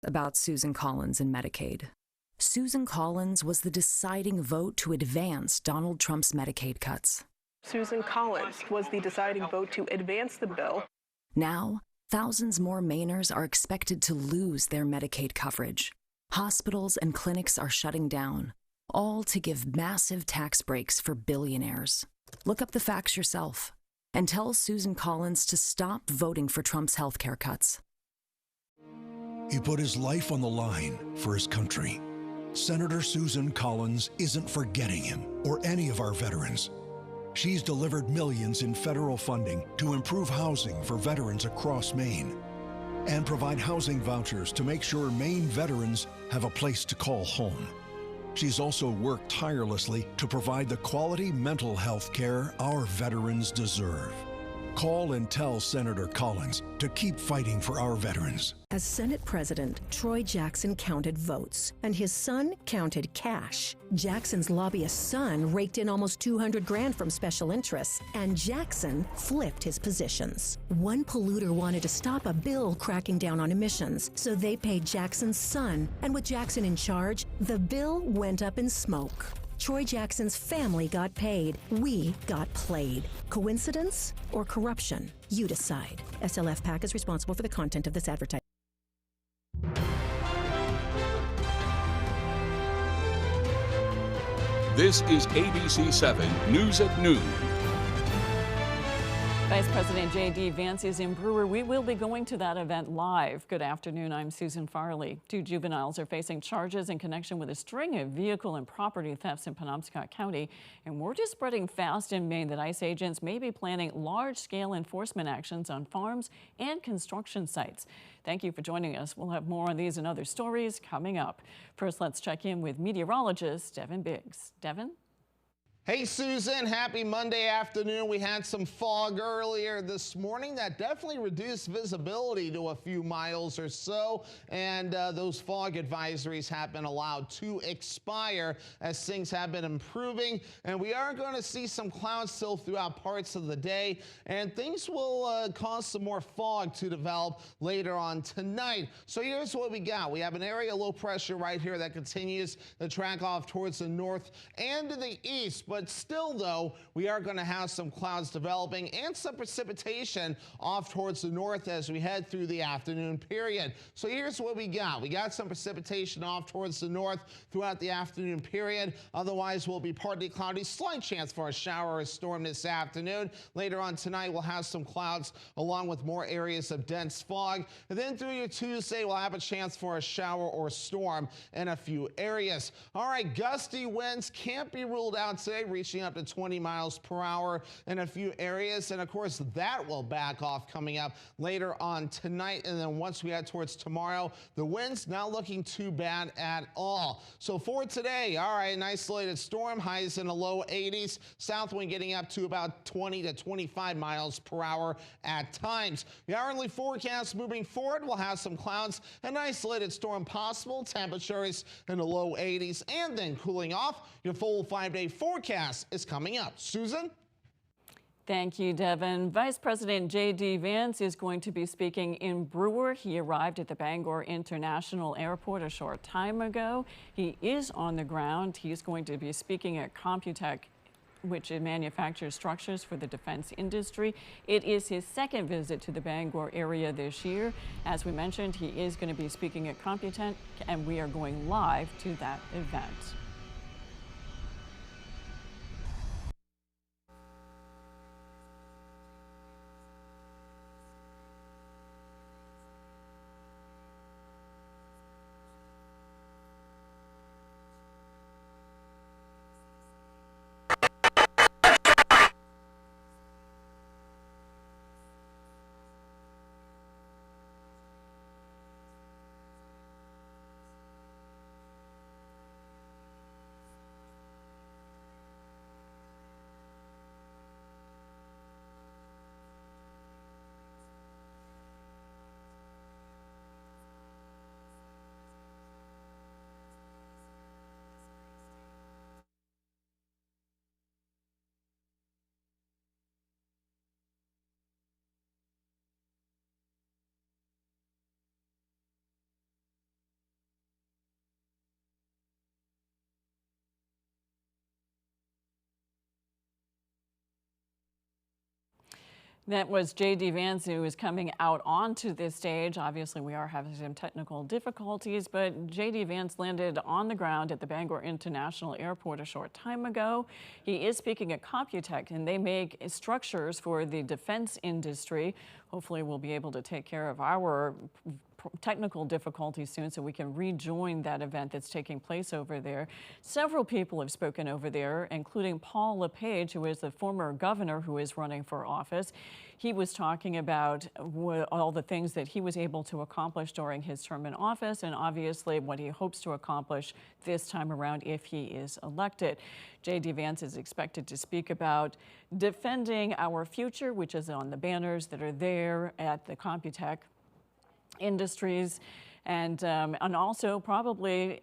about Susan Collins and Medicaid. Susan Collins was the deciding vote to advance Donald Trump's Medicaid cuts. Susan Collins was the deciding vote to advance the bill. Now, thousands more Mainers are expected to lose their Medicaid coverage. Hospitals and clinics are shutting down, all to give massive tax breaks for billionaires. Look up the facts yourself and tell Susan Collins to stop voting for Trump's health care cuts. He put his life on the line for his country. Senator Susan Collins isn't forgetting him or any of our veterans. She's delivered millions in federal funding to improve housing for veterans across Maine and provide housing vouchers to make sure Maine veterans have a place to call home. She's also worked tirelessly to provide the quality mental health care our veterans deserve. Call and tell Senator Collins to keep fighting for our veterans. As Senate President, Troy Jackson counted votes, and his son counted cash. Jackson's lobbyist son raked in almost $200,000 from special interests, and Jackson flipped his positions. One polluter wanted to stop a bill cracking down on emissions, so they paid Jackson's son, and with Jackson in charge, the bill went up in smoke. Troy Jackson's family got paid. We got played. Coincidence or corruption? You decide. SLF PAC is responsible for the content of this advertisement. This is ABC 7 News at Noon. Vice President J.D. Vance is in Brewer. We will be going to that event live. Good afternoon. I'm Susan Farley. 2 juveniles are facing charges in connection with a string of vehicle and property thefts in Penobscot County. And word is spreading fast in Maine that ICE agents may be planning large-scale enforcement actions on farms and construction sites. Thank you for joining us. We'll have more on these and other stories coming up. First, let's check in with meteorologist Devin Biggs. Devin? Hey, Susan, happy Monday afternoon. We had some fog earlier this morning that definitely reduced visibility to a few miles or so, and those fog advisories have been allowed to expire as things have been improving, and we are going to see some clouds still throughout parts of the day, and things will cause some more fog to develop later on tonight. So here's what we got. We have an area of low pressure right here that continues to track off towards the north and to the east. But still, though, we are going to have some clouds developing and some precipitation off towards the north as we head through the afternoon period. So here's what we got. We got some precipitation off towards the north throughout the afternoon period. Otherwise, we'll be partly cloudy. Slight chance for a shower or a storm this afternoon. Later on tonight, we'll have some clouds along with more areas of dense fog. And then through your Tuesday, we'll have a chance for a shower or storm in a few areas. All right, gusty winds can't be ruled out today, reaching up to 20 miles per hour in a few areas. And of course, that will back off coming up later on tonight. And then once we head towards tomorrow, the winds not looking too bad at all. So for today, all right, an isolated storm, highs in the low 80s, south wind getting up to about 20 to 25 miles per hour at times. The hourly forecast moving forward, we'll have some clouds, an isolated storm possible, temperatures in the low 80s, and then cooling off. Your full 5-day forecast is coming up. Susan? Thank you, Devin. Vice President J.D. Vance is going to be speaking in Brewer. He arrived at the Bangor International Airport a short time ago. He is on the ground. He's going to be speaking at Computech, which manufactures structures for the defense industry. It is his second visit to the Bangor area this year. As we mentioned, he is going to be speaking at Computech, and we are going live to that event. That was J.D. Vance, who is coming out onto this stage. Obviously, we are having some technical difficulties, but J.D. Vance landed on the ground at the Bangor International Airport a short time ago. He is speaking at Computech, and they make structures for the defense industry. Hopefully, we'll be able to take care of our technical difficulties soon so we can rejoin that event that's taking place over there. Several people have spoken over there, including Paul LePage, who is the former governor who is running for office. He was talking about all the things that he was able to accomplish during his term in office, and obviously what he hopes to accomplish this time around if he is elected. J.D. Vance is expected to speak about defending our future, which is on the banners that are there at the Computech Industries, and also probably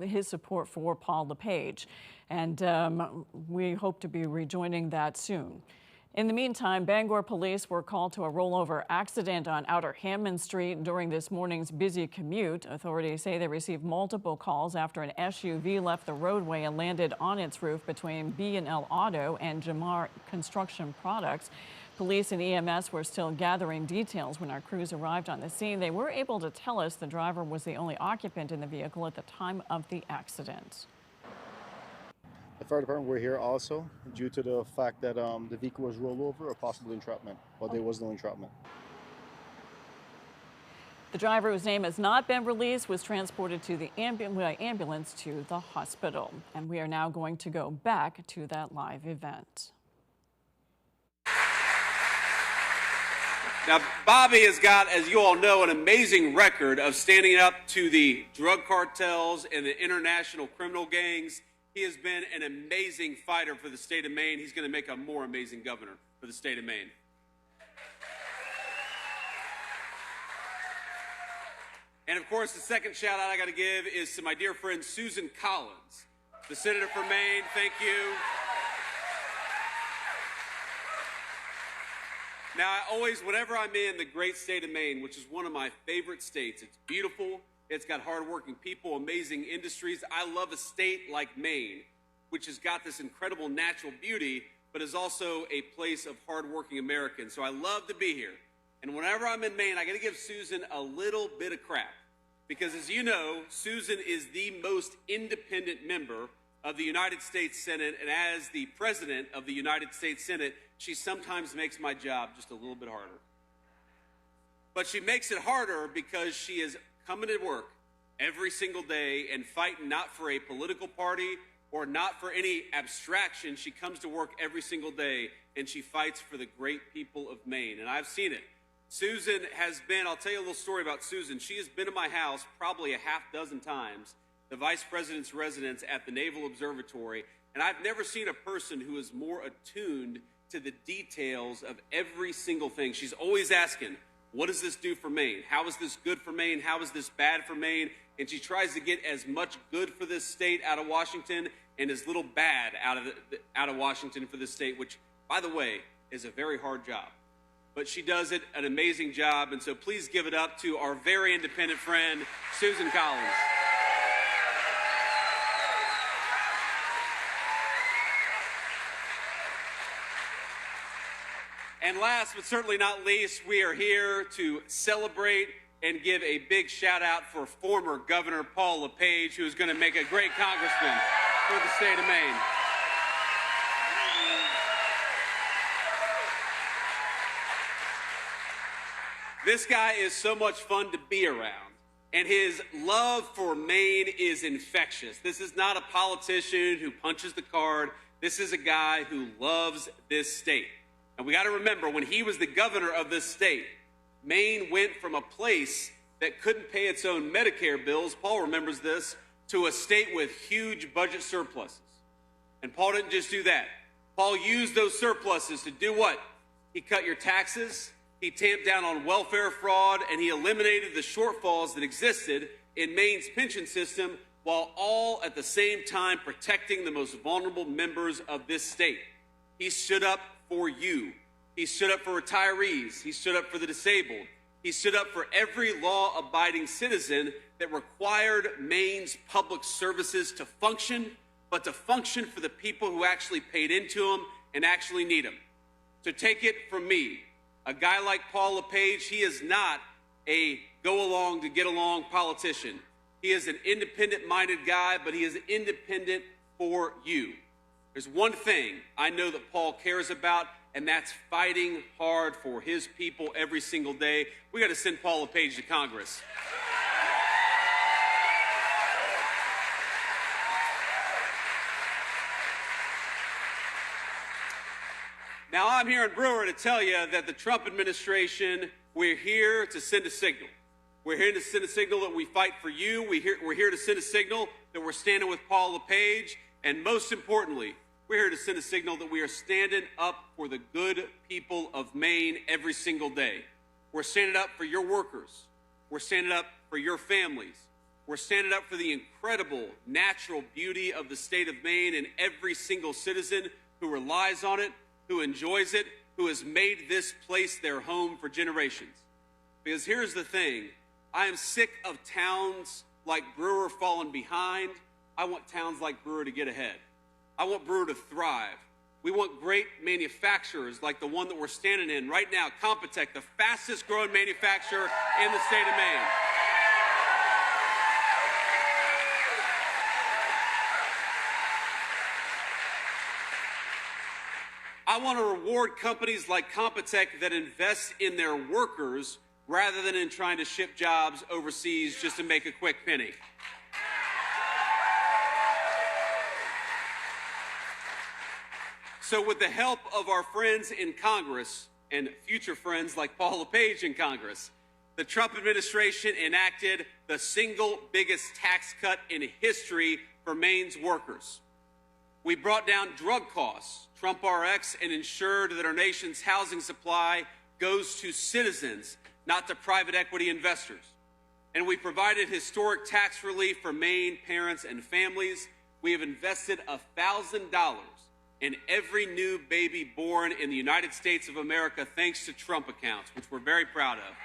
his support for Paul LePage. And we hope to be rejoining that soon. In the meantime, Bangor police were called to a rollover accident on Outer Hammond Street during this morning's busy commute. Authorities say they received multiple calls after an SUV left the roadway and landed on its roof between B&L Auto and Jamar Construction Products. Police and EMS were still gathering details when our crews arrived on the scene. They were able to tell us the driver was the only occupant in the vehicle at the time of the accident. The fire department were here also due to the fact that the vehicle was rolled over or possible entrapment, but there was no entrapment. The driver, whose name has not been released, was transported to the ambulance to the hospital. And we are now going to go back to that live event. Now, Bobby has got, as you all know, an amazing record of standing up to the drug cartels and the international criminal gangs. He has been an amazing fighter for the state of Maine. He's going to make a more amazing governor for the state of Maine. And of course, the second shout out I got to give is to my dear friend Susan Collins, the senator for Maine. Thank you. Now, whenever I'm in the great state of Maine, which is one of my favorite states, it's beautiful, it's got hardworking people, amazing industries. I love a state like Maine, which has got this incredible natural beauty, but is also a place of hardworking Americans. So I love to be here. And whenever I'm in Maine, I got to give Susan a little bit of crap. Because as you know, Susan is the most independent member of the United States Senate, and as the president of the United States Senate, she sometimes makes my job just a little bit harder. But she makes it harder because she is coming to work every single day and fighting not for a political party or not for any abstraction. She comes to work every single day and she fights for the great people of Maine, and I've seen it. Susan has been, I'll tell you a little story about Susan. She has been to my house probably a half dozen times, the vice president's residence at the Naval Observatory, and I've never seen a person who is more attuned to the details of every single thing. She's always asking, what does this do for Maine? How is this good for Maine? How is this bad for Maine? And she tries to get as much good for this state out of Washington and as little bad out of Washington for this state, which, by the way, is a very hard job. But she does it an amazing job, and so please give it up to our very independent friend, Susan Collins. And last but certainly not least, we are here to celebrate and give a big shout out for former Governor Paul LePage, who is going to make a great congressman for the state of Maine. This guy is so much fun to be around, and his love for Maine is infectious. This is not a politician who punches the card. This is a guy who loves this state. And we got to remember, when he was the governor of this state, Maine went from a place that couldn't pay its own Medicare bills, Paul remembers this, to a state with huge budget surpluses. And Paul didn't just do that. Paul used those surpluses to do what? He cut your taxes, he tamped down on welfare fraud, and he eliminated the shortfalls that existed in Maine's pension system, while all at the same time protecting the most vulnerable members of this state. He stood up for you. He stood up for retirees. He stood up for the disabled. He stood up for every law-abiding citizen that required Maine's public services to function, but to function for the people who actually paid into them and actually need them. So take it from me. A guy like Paul LePage, he is not a go-along to get along politician. He is an independent-minded guy, but he is independent for you. There's one thing I know that Paul cares about, and that's fighting hard for his people every single day. We got to send Paul LePage to Congress. Now, I'm here in Brewer to tell you that the Trump administration, we're here to send a signal. We're here to send a signal that we fight for you. We're here to send a signal that we're standing with Paul LePage. And most importantly, we're here to send a signal that we are standing up for the good people of Maine every single day. We're standing up for your workers. We're standing up for your families. We're standing up for the incredible natural beauty of the state of Maine and every single citizen who relies on it, who enjoys it, who has made this place their home for generations. Because here's the thing, I am sick of towns like Brewer falling behind. I want towns like Brewer to get ahead. I want Brewer to thrive. We want great manufacturers like the one that we're standing in right now, Compotech, the fastest growing manufacturer in the state of Maine. I want to reward companies like Compotech that invest in their workers rather than in trying to ship jobs overseas just to make a quick penny. So with the help of our friends in Congress and future friends like Paul LePage in Congress, the Trump administration enacted the single biggest tax cut in history for Maine's workers. We brought down drug costs, Trump RX, and ensured that our nation's housing supply goes to citizens, not to private equity investors. And we provided historic tax relief for Maine parents and families. We have invested $1,000 in every new baby born in the United States of America thanks to Trump accounts, which we're very proud of.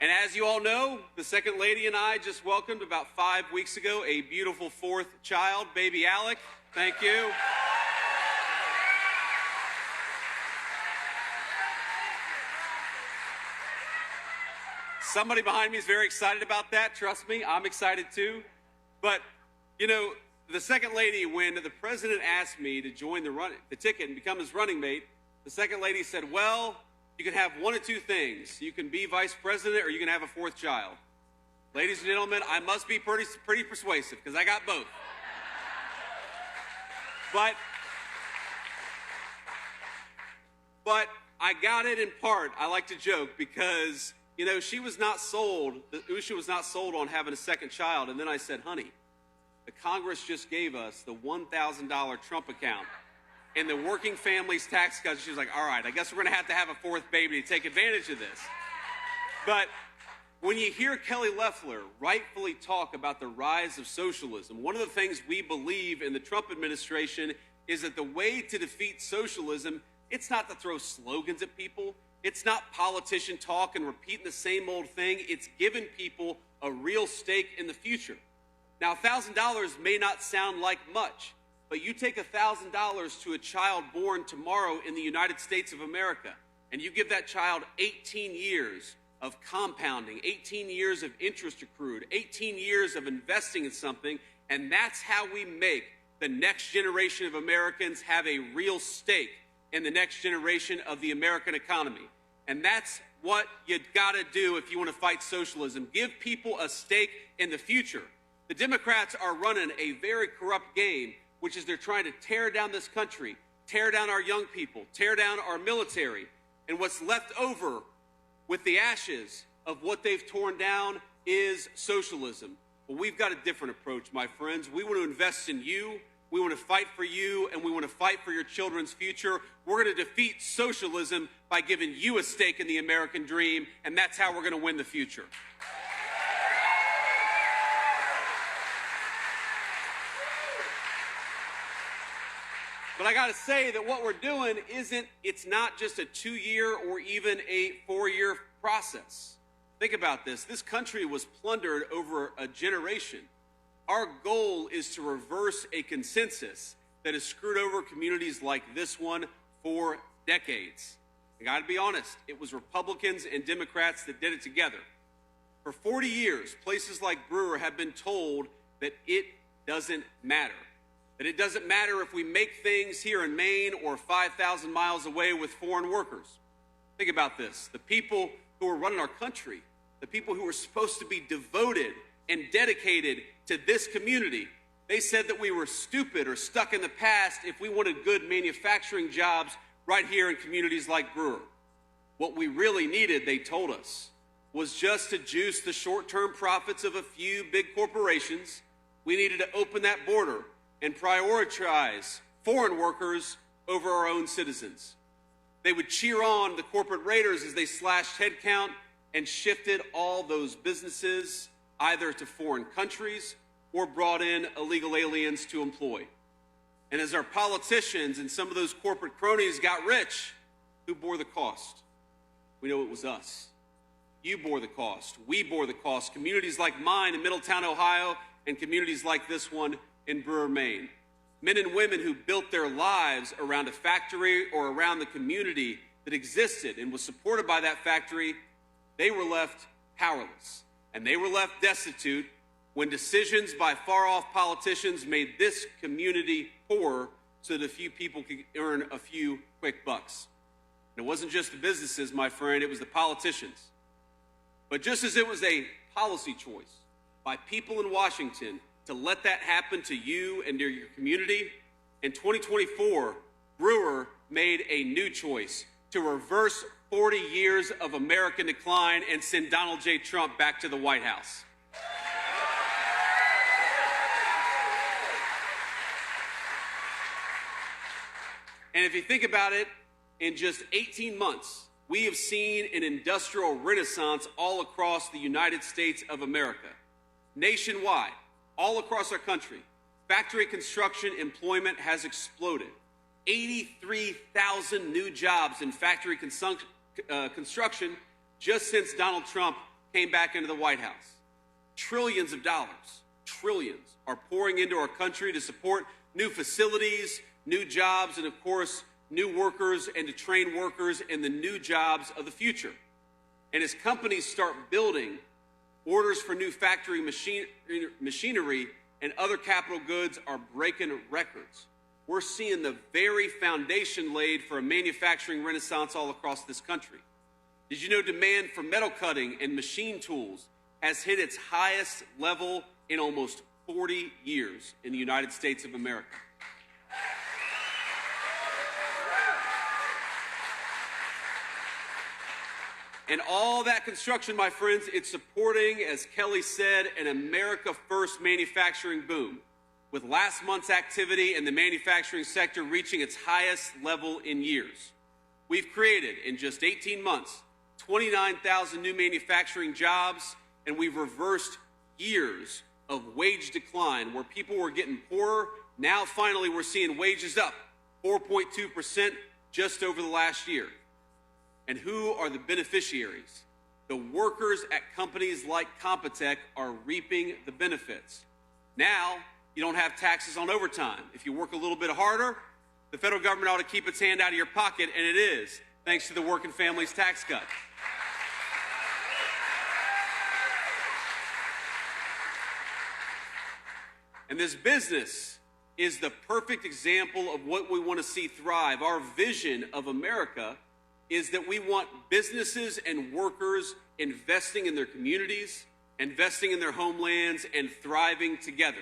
And as you all know, the Second Lady and I just welcomed about 5 weeks ago a beautiful fourth child, baby Alec. Thank you. Somebody behind me is very excited about that. Trust me, I'm excited too. But, you know, the Second Lady, when the president asked me to join the ticket and become his running mate, the Second Lady said, well, you can have one of two things. You can be vice president or you can have a fourth child. Ladies and gentlemen, I must be pretty persuasive because I got both. But I got it in part, I like to joke, because, you know, Usha was not sold on having a second child. And then I said, honey, the Congress just gave us the $1,000 Trump account and the working families tax cuts. She was like, all right, I guess we're going to have a fourth baby to take advantage of this. But when you hear Kelly Loeffler rightfully talk about the rise of socialism, one of the things we believe in the Trump administration is that the way to defeat socialism, it's not to throw slogans at people. It's not politician talk and repeating the same old thing. It's giving people a real stake in the future. Now, $1,000 may not sound like much, but you take $1,000 to a child born tomorrow in the United States of America, and you give that child 18 years of compounding, 18 years of interest accrued, 18 years of investing in something, and that's how we make the next generation of Americans have a real stake in the next generation of the American economy. And that's what you gotta do if you want to fight socialism. Give people a stake in the future. The Democrats are running a very corrupt game, which is they're trying to tear down this country, tear down our young people, tear down our military. And what's left over with the ashes of what they've torn down is socialism. Well, we've got a different approach, my friends. We want to invest in you. We want to fight for you, and we want to fight for your children's future. We're going to defeat socialism by giving you a stake in the American dream, and that's how we're going to win the future. But I got to say that what we're doing it's not just a 2-year or even a 4-year process. Think about this. This country was plundered over a generation. Our goal is to reverse a consensus that has screwed over communities like this one for decades. I got to be honest, it was Republicans and Democrats that did it together. For 40 years, places like Brewer have been told that it doesn't matter. That it doesn't matter if we make things here in Maine or 5,000 miles away with foreign workers. Think about this. The people who are running our country, the people who are supposed to be devoted and dedicated to this community, they said that we were stupid or stuck in the past if we wanted good manufacturing jobs right here in communities like Brewer. What we really needed, they told us, was just to juice the short-term profits of a few big corporations. We needed to open that border and prioritize foreign workers over our own citizens. They would cheer on the corporate raiders as they slashed headcount and shifted all those businesses either to foreign countries or brought in illegal aliens to employ. And as our politicians and some of those corporate cronies got rich, who bore the cost? We know it was us. You bore the cost. We bore the cost. Communities like mine in Middletown, Ohio, and communities like this one in Brewer, Maine. Men and women who built their lives around a factory or around the community that existed and was supported by that factory, they were left powerless. And they were left destitute when decisions by far-off politicians made this community poor so that a few people could earn a few quick bucks. And it wasn't just the businesses, my friend, it was the politicians. But just as it was a policy choice by people in Washington to let that happen to you and to your community, in 2024, Brewer made a new choice to reverse 40 years of American decline and send Donald J. Trump back to the White House. And if you think about it, in just 18 months, we have seen an industrial renaissance all across the United States of America. Nationwide, all across our country, factory construction employment has exploded. 83,000 new jobs in factory construction just since Donald Trump came back into the White House. Trillions of dollars, trillions, are pouring into our country to support new facilities, new jobs, and of course, new workers and to train workers in the new jobs of the future. And as companies start building, orders for new factory machinery and other capital goods are breaking records. We're seeing the very foundation laid for a manufacturing renaissance all across this country. Did you know demand for metal cutting and machine tools has hit its highest level in almost 40 years in the United States of America? And all that construction, my friends, it's supporting, as Kelly said, an America First manufacturing boom, with last month's activity in the manufacturing sector reaching its highest level in years. We've created, in just 18 months, 29,000 new manufacturing jobs, and we've reversed years of wage decline where people were getting poorer. Now, finally, we're seeing wages up 4.2% just over the last year. And who are the beneficiaries? The workers at companies like Computech are reaping the benefits. Now, you don't have taxes on overtime. If you work a little bit harder, the federal government ought to keep its hand out of your pocket, and it is, thanks to the Working Families Tax Cut. And this business is the perfect example of what we want to see thrive. Our vision of America is that we want businesses and workers investing in their communities, investing in their homelands, and thriving together.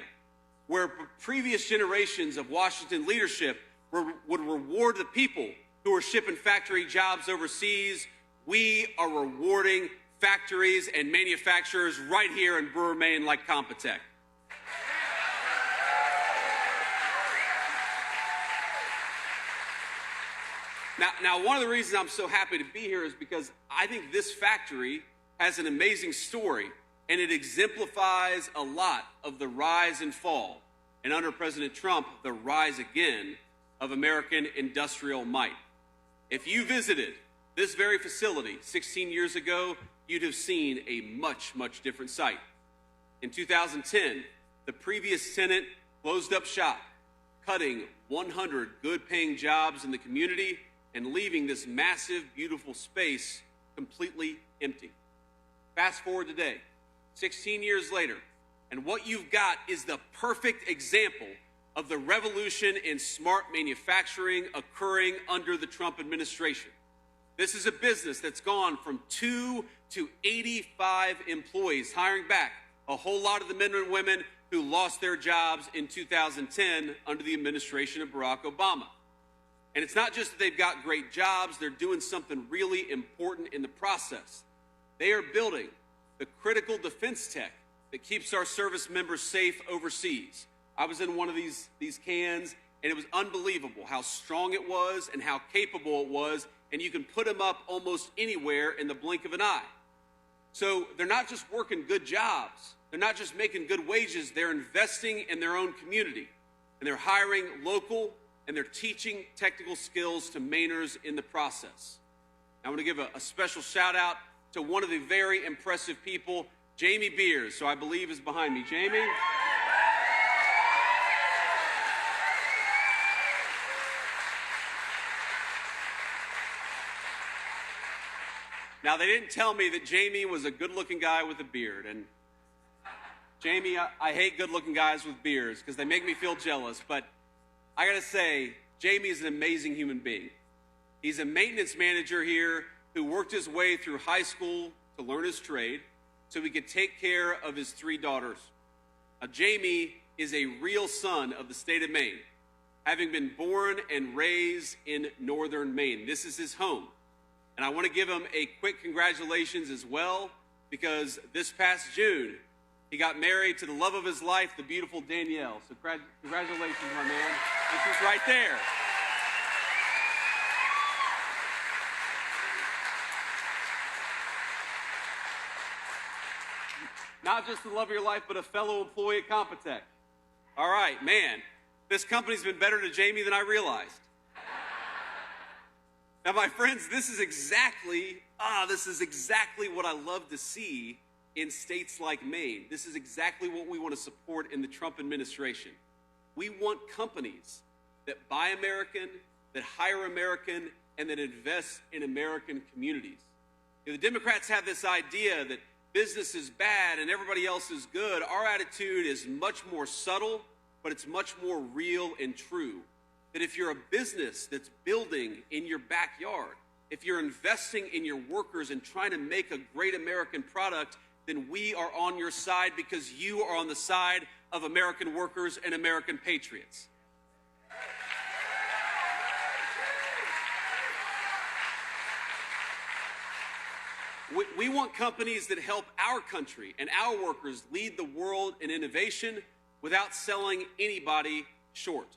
Where previous generations of Washington leadership would reward the people who are shipping factory jobs overseas, we are rewarding factories and manufacturers right here in Brewer, Maine, like Computech. Now, one of the reasons I'm so happy to be here is because I think this factory has an amazing story, and it exemplifies a lot of the rise and fall, and under President Trump, the rise again of American industrial might. If you visited this very facility 16 years ago, you'd have seen a much, much different sight. In 2010, The previous tenant closed up shop, cutting 100 good-paying jobs in the community and leaving this massive, beautiful space completely empty. Fast forward today, 16 years later, and what you've got is the perfect example of the revolution in smart manufacturing occurring under the Trump administration. This is a business that's gone from 2 to 85 employees, hiring back a whole lot of the men and women who lost their jobs in 2010 under the administration of Barack Obama. And it's not just that they've got great jobs, they're doing something really important in the process. They are building the critical defense tech that keeps our service members safe overseas. I was in one of these cans, and it was unbelievable how strong it was and how capable it was, and you can put them up almost anywhere in the blink of an eye. So they're not just working good jobs, they're not just making good wages, they're investing in their own community, and they're hiring local, and they're teaching technical skills to Mainers in the process. I want to give a special shout out to one of the very impressive people, Jamie Beers, who I believe is behind me. Jamie? Now, they didn't tell me that Jamie was a good-looking guy with a beard. And Jamie, I hate good-looking guys with beards because they make me feel jealous. But I got to say, Jamie is an amazing human being. He's a maintenance manager here who worked his way through high school to learn his trade so he could take care of his 3 daughters. Now, Jamie is a real son of the state of Maine, having been born and raised in northern Maine. This is his home. And I want to give him a quick congratulations as well, because this past June, he got married to the love of his life, the beautiful Danielle. So congratulations, my man. This is right there. Not just the love of your life, but a fellow employee at Compotech. All right, man, this company's been better to Jamie than I realized. Now, my friends, this is exactly what I love to see in states like Maine. This is exactly what we want to support in the Trump administration. We want companies that buy American, that hire American, and that invest in American communities. The Democrats have this idea that business is bad and everybody else is good. Our attitude is much more subtle, but it's much more real and true. That if you're a business that's building in your backyard, if you're investing in your workers and trying to make a great American product, then we are on your side because you are on the side of American workers and American patriots. We want companies that help our country and our workers lead the world in innovation without selling anybody short.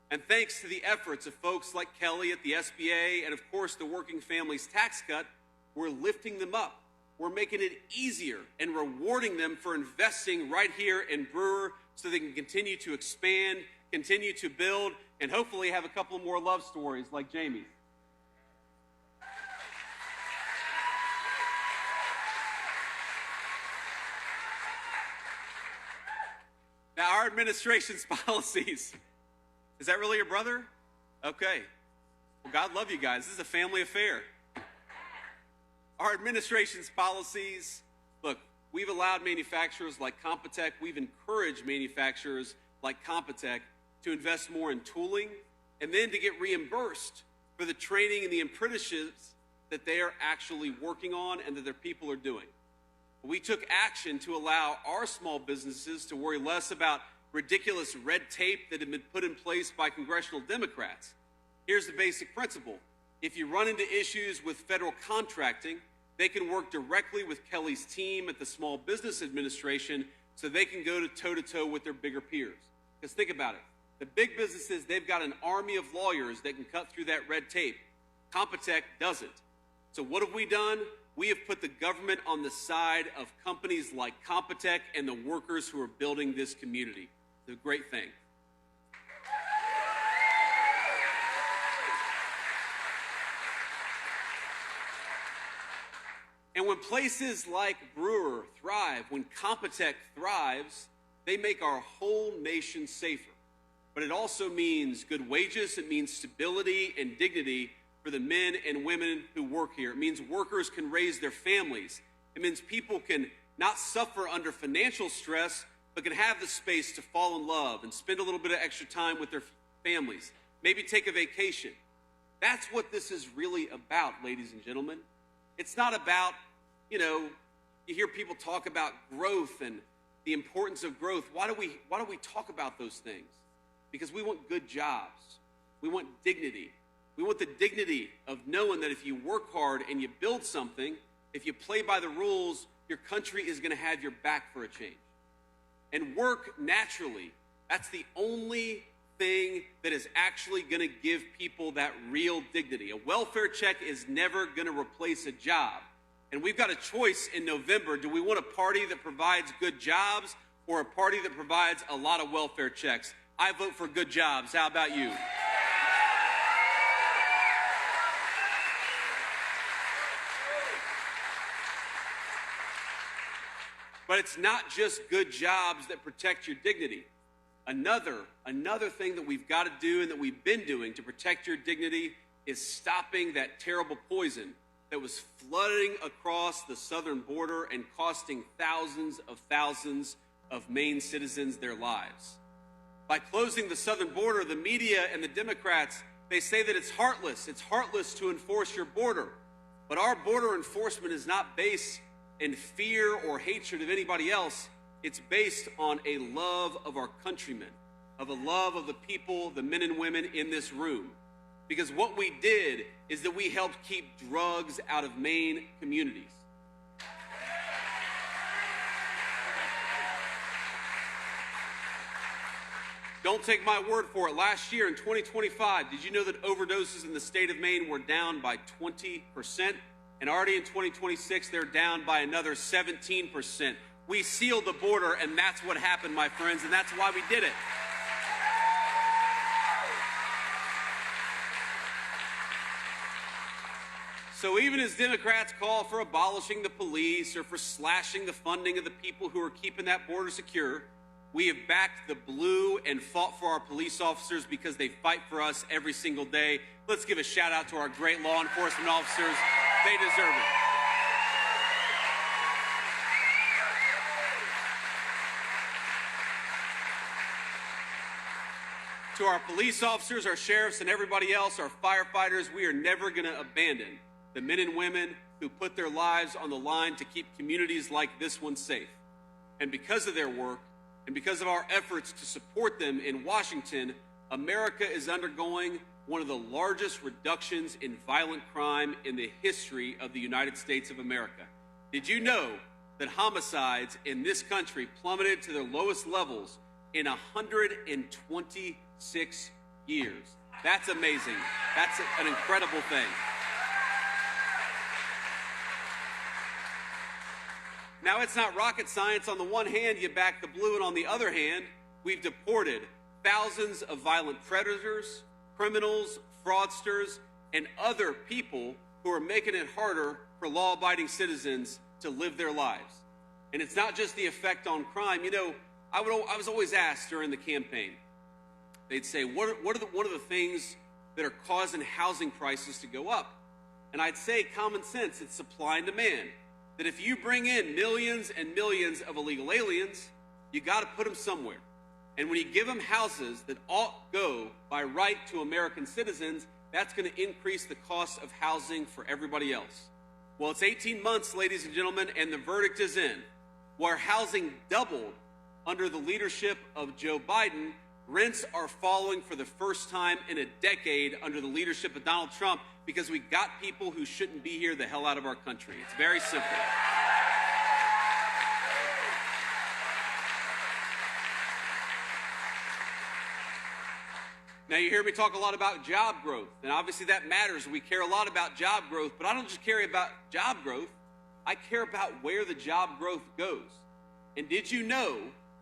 And thanks to the efforts of folks like Kelly at the SBA and, of course, the Working Families Tax Cut, we're lifting them up. We're making it easier and rewarding them for investing right here in Brewer so they can continue to expand, continue to build, and hopefully have a couple more love stories like Jamie's. Now, our administration's policies. Is that really your brother? Okay. Well, God love you guys. This is a family affair. Our administration's policies, look, we've allowed manufacturers like Compotech, we've encouraged manufacturers like Compotech to invest more in tooling and then to get reimbursed for the training and the apprenticeships that they are actually working on and that their people are doing. We took action to allow our small businesses to worry less about ridiculous red tape that had been put in place by congressional Democrats. Here's the basic principle. If you run into issues with federal contracting, they can work directly with Kelly's team at the Small Business Administration so they can go toe-to-toe with their bigger peers. Because think about it. The big businesses, they've got an army of lawyers that can cut through that red tape. Compotech doesn't. So what have we done? We have put the government on the side of companies like Compotech and the workers who are building this community. It's a great thing. And when places like Brewer thrive, when Compotech thrives, they make our whole nation safer. But it also means good wages. It means stability and dignity for the men and women who work here. It means workers can raise their families. It means people can not suffer under financial stress, but can have the space to fall in love and spend a little bit of extra time with their families, maybe take a vacation. That's what this is really about, ladies and gentlemen. It's not about, you hear people talk about growth and the importance of growth. Why do we talk about those things? Because we want good jobs. We want dignity. We want the dignity of knowing that if you work hard and you build something, if you play by the rules, your country is going to have your back for a change. And work naturally, that's the only thing that is actually going to give people that real dignity. A welfare check is never going to replace a job. And we've got a choice in November. Do we want a party that provides good jobs or a party that provides a lot of welfare checks? I vote for good jobs. How about you? But it's not just good jobs that protect your dignity. Another thing that we've got to do and that we've been doing to protect your dignity is stopping that terrible poison that was flooding across the southern border and costing thousands of Maine citizens their lives. By closing the southern border, the media and the Democrats, they say that it's heartless. It's heartless to enforce your border. But our border enforcement is not based in fear or hatred of anybody else. It's based on a love of our countrymen, of a love of the people, the men and women in this room. Because what we did is that we helped keep drugs out of Maine communities. Don't take my word for it. Last year in 2025, did you know that overdoses in the state of Maine were down by 20%? And already in 2026, they're down by another 17%. We sealed the border, and that's what happened, my friends, and that's why we did it. So even as Democrats call for abolishing the police or for slashing the funding of the people who are keeping that border secure, we have backed the blue and fought for our police officers because they fight for us every single day. Let's give a shout out to our great law enforcement officers. They deserve it. To our police officers, our sheriffs, and everybody else, our firefighters, we are never going to abandon the men and women who put their lives on the line to keep communities like this one safe. And because of their work, and because of our efforts to support them in Washington, America is undergoing one of the largest reductions in violent crime in the history of the United States of America. Did you know that homicides in this country plummeted to their lowest levels in 126 years? That's amazing. That's an incredible thing. Now, it's not rocket science. On the one hand, you back the blue, and on the other hand, we've deported thousands of violent predators, criminals, fraudsters, and other people who are making it harder for law-abiding citizens to live their lives. And it's not just the effect on crime. You know, I was always asked during the campaign, they'd say, what are the things that are causing housing prices to go up? And I'd say common sense, it's supply and demand. That if you bring in millions and millions of illegal aliens, you got to put them somewhere. And when you give them houses that ought go by right to American citizens, that's going to increase the cost of housing for everybody else. Well, it's 18 months, ladies and gentlemen, and the verdict is in. Where housing doubled under the leadership of Joe Biden, rents are falling for the first time in a decade under the leadership of Donald Trump, because we got people who shouldn't be here the hell out of our country. It's very simple. Now, you hear me talk a lot about job growth, and obviously that matters. We care a lot about job growth, but I don't just care about job growth. I care about where the job growth goes. And did you know,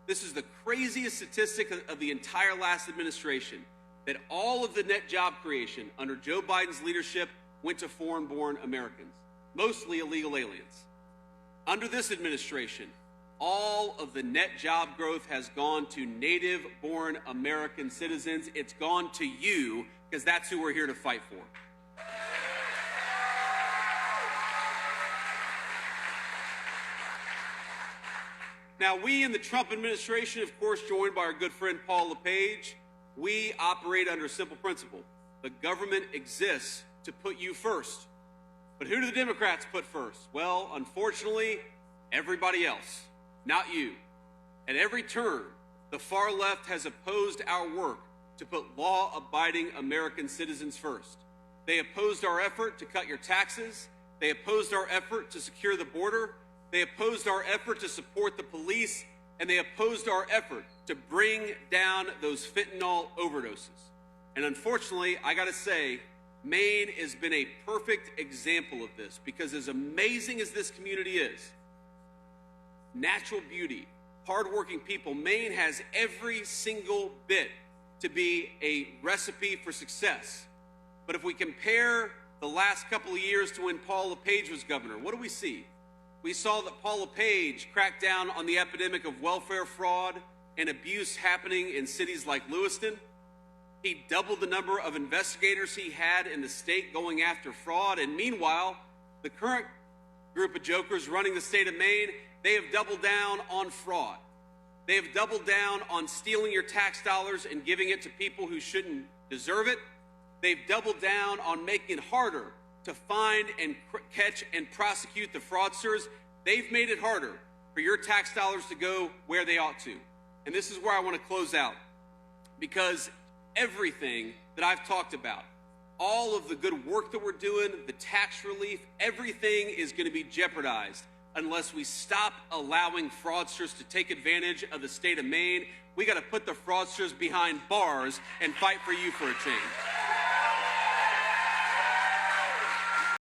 this is the craziest statistic of the entire last administration, that all of the net job creation under Joe Biden's leadership went to foreign-born Americans, mostly illegal aliens. Under this administration, all of the net job growth has gone to native-born American citizens. It's gone to you, because that's who we're here to fight for. Now, we in the Trump administration, of course, joined by our good friend Paul LePage, we operate under a simple principle. The government exists to put you first. But who do the Democrats put first? Well, unfortunately, everybody else, not you. At every turn, the far left has opposed our work to put law-abiding American citizens first. They opposed our effort to cut your taxes. They opposed our effort to secure the border. They opposed our effort to support the police. And they opposed our effort to bring down those fentanyl overdoses. And unfortunately, I gotta say, Maine has been a perfect example of this, because as amazing as this community is, natural beauty, hardworking people, Maine has every single bit to be a recipe for success. But if we compare the last couple of years to when Paul LePage was governor, what do we see? We saw that Paul LePage cracked down on the epidemic of welfare fraud and abuse happening in cities like Lewiston. He doubled the number of investigators he had in the state going after fraud. And meanwhile, the current group of jokers running the state of Maine, they have doubled down on fraud. They have doubled down on stealing your tax dollars and giving it to people who shouldn't deserve it. They've doubled down on making it harder to find and catch and prosecute the fraudsters. They've made it harder for your tax dollars to go where they ought to. And this is where I want to close out, because everything that I've talked about, all of the good work that we're doing, the tax relief, everything is going to be jeopardized unless we stop allowing fraudsters to take advantage of the state of Maine. We got to put the fraudsters behind bars and fight for you for a change.